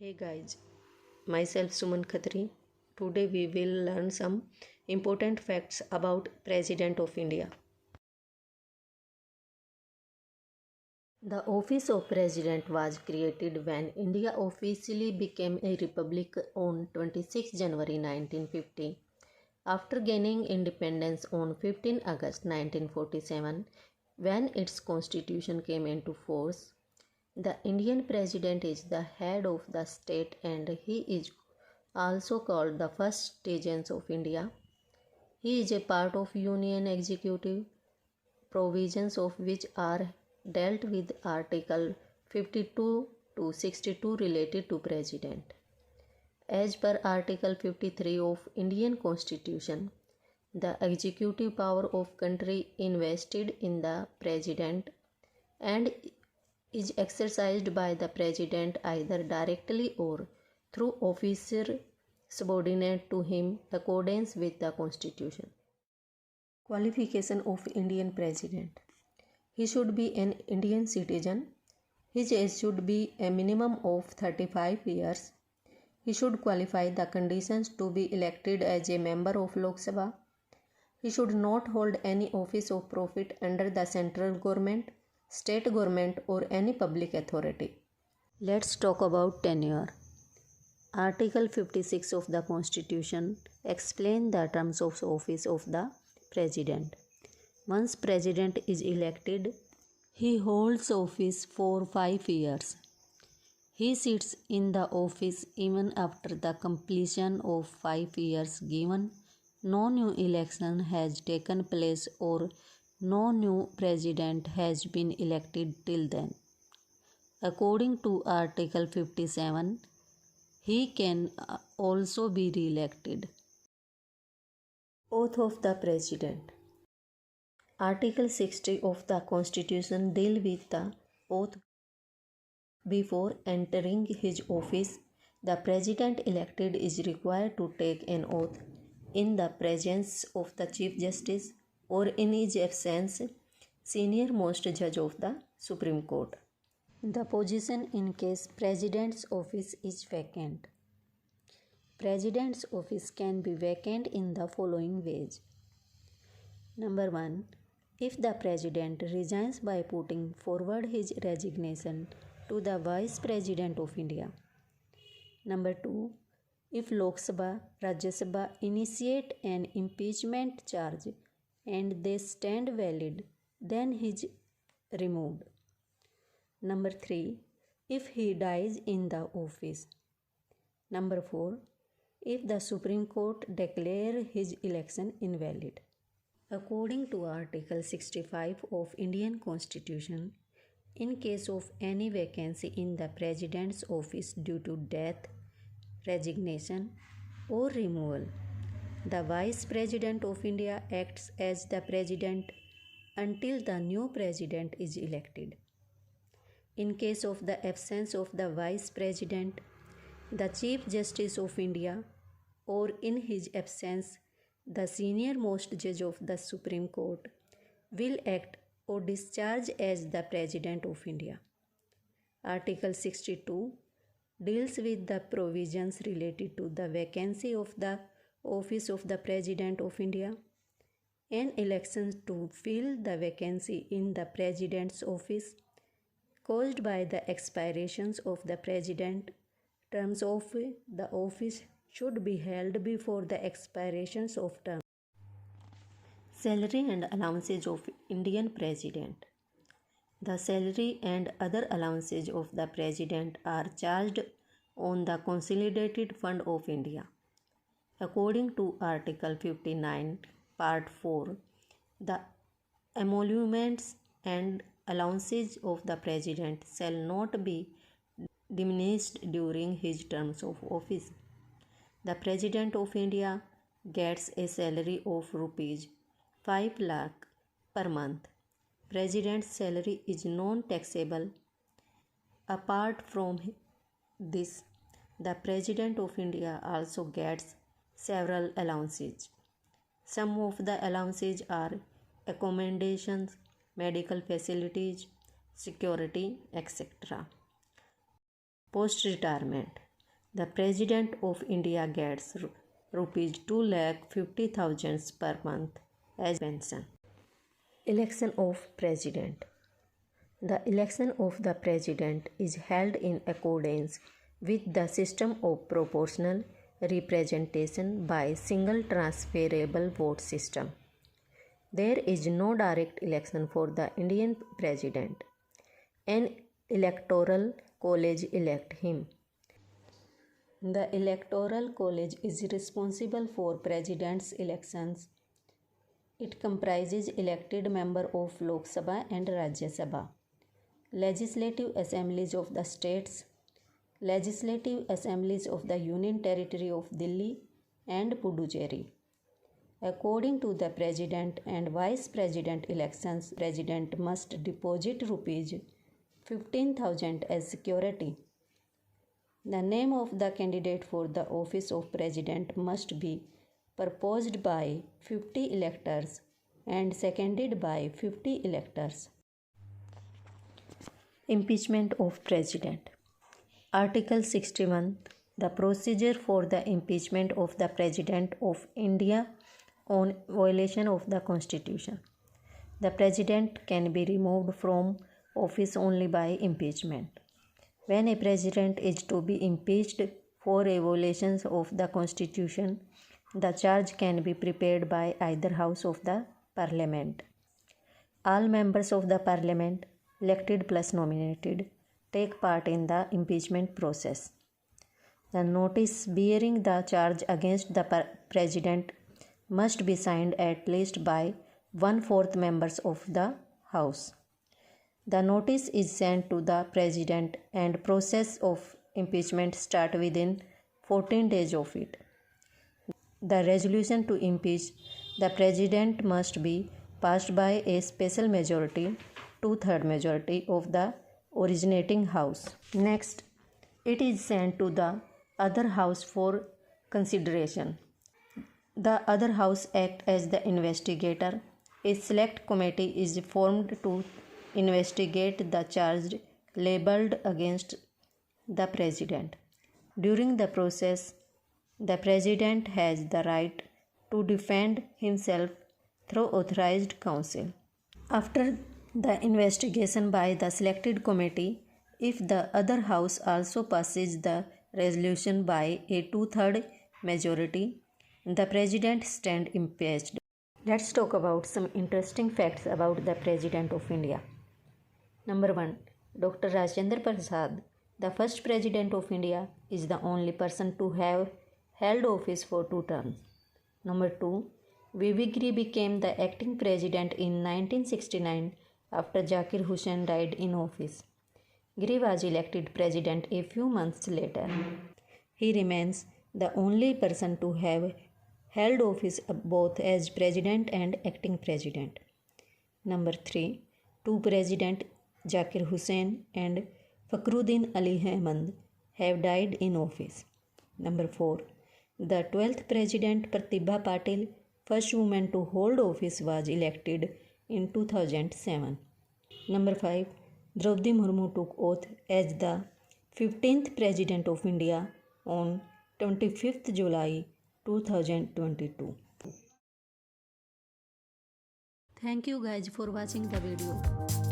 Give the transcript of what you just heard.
Hey guys, myself Suman Khatri. Today we will learn some important facts about President of India. The office of President was created when India officially became a republic on 26 January 1950. After gaining independence on 15 August 1947, when its constitution came into force, the Indian President is the head of the state and he is also called the first agent of India. He is a part of Union Executive, provisions of which are dealt with Article 52 to 62 related to President. As per Article 53 of Indian Constitution, the executive power of country invested in the President and is exercised by the President either directly or through officer subordinate to him accordance with the Constitution. Qualification of Indian President. He should be an Indian citizen. His age should be a minimum of 35 years. He should qualify the conditions to be elected as a member of Lok Sabha. He should not hold any office of profit under the central government, state government or any public authority. Let's talk about tenure. Article 56 of the Constitution explains the terms of office of the President. Once President is elected, he holds office for 5 years. He sits in the office even after the completion of 5 years given no new election has taken place or no new president has been elected till then. According to Article 57, he can also be re-elected. Oath of the President. Article 60 of the Constitution deals with the oath. Before entering his office, the President elected is required to take an oath in the presence of the Chief Justice or in his absence, senior most judge of the Supreme Court. The position in case President's office is vacant. President's office can be vacant in the following ways. Number 1. If the President resigns by putting forward his resignation to the Vice President of India. Number 2. If Lok Sabha, Rajya Sabha initiate an impeachment charge and they stand valid, then he is removed. Number 3. If he dies in the office. Number 4. If the Supreme Court declare his election invalid. According to Article 65 of Indian Constitution, in case of any vacancy in the President's office due to death, resignation or removal, the Vice President of India acts as the President until the new President is elected. In case of the absence of the Vice President, the Chief Justice of India or in his absence, the senior most judge of the Supreme Court will act or discharge as the President of India. Article 62 deals with the provisions related to the vacancy of the office of the President of India and elections to fill the vacancy in the President's office caused by the expirations of the President. Terms of the office should be held before the expirations of term. Salary and allowances of Indian President. The salary and other allowances of the President are charged on the Consolidated Fund of India. According to Article 59, Part 4, the emoluments and allowances of the President shall not be diminished during his terms of office. The President of India gets a salary of rupees 5 lakh per month. President's salary is non-taxable. Apart from this, the President of India also gets several allowances. Some of the allowances are accommodations, medical facilities, security, etc. Post-retirement. The President of India gets rupees 2,50,000 per month as pension. Election of President. The election of the President is held in accordance with the system of proportional representation by single transferable vote system. There is no direct election for the Indian President. An electoral college elects him. The Electoral College is responsible for President's elections. It comprises elected members of Lok Sabha and Rajya Sabha, legislative assemblies of the states, legislative assemblies of the Union Territory of Delhi and Puducherry. According to the President and Vice President elections, President must deposit rupees 15,000 as security. The name of the candidate for the office of President must be proposed by 50 electors and seconded by 50 electors. Impeachment of President. Article 61. The procedure for the impeachment of the President of India on violation of the Constitution. The President can be removed from office only by impeachment. When a President is to be impeached for a violation of the Constitution, the charge can be prepared by either House of the Parliament. All members of the Parliament, elected plus nominated, take part in the impeachment process. The notice bearing the charge against the President must be signed at least by 1/4 members of the House. The notice is sent to the President and process of impeachment starts within 14 days of it. The resolution to impeach the President must be passed by a special majority, 2/3 majority of the originating House. Next, it is sent to the other House for consideration. The other House acts as the investigator. A select committee is formed to investigate the charge labeled against the President. During the process, the President has the right to defend himself through authorized counsel. After the investigation by the selected committee, if the other House also passes the resolution by a 2/3 majority, the President stands impeached. Let's talk about some interesting facts about the President of India. Number 1. Dr. Rajendra Prasad, the first President of India, is the only person to have held office for 2 terms. Number 2. V.V. Giri became the acting President in 1969 after Zakir Hussain died in office. Giri was elected President a few months later. He remains the only person to have held office both as President and acting President. Number 3. Two Presidents, Zakir Hussain and Fakhruddin Ali Ahmad, have died in office. Number 4. The 12th President Pratibha Patil, first woman to hold office, was elected in 2007. Number 5. Draupadi Murmu took oath as the 15th President of India on 25th July 2022. Thank you guys for watching the video.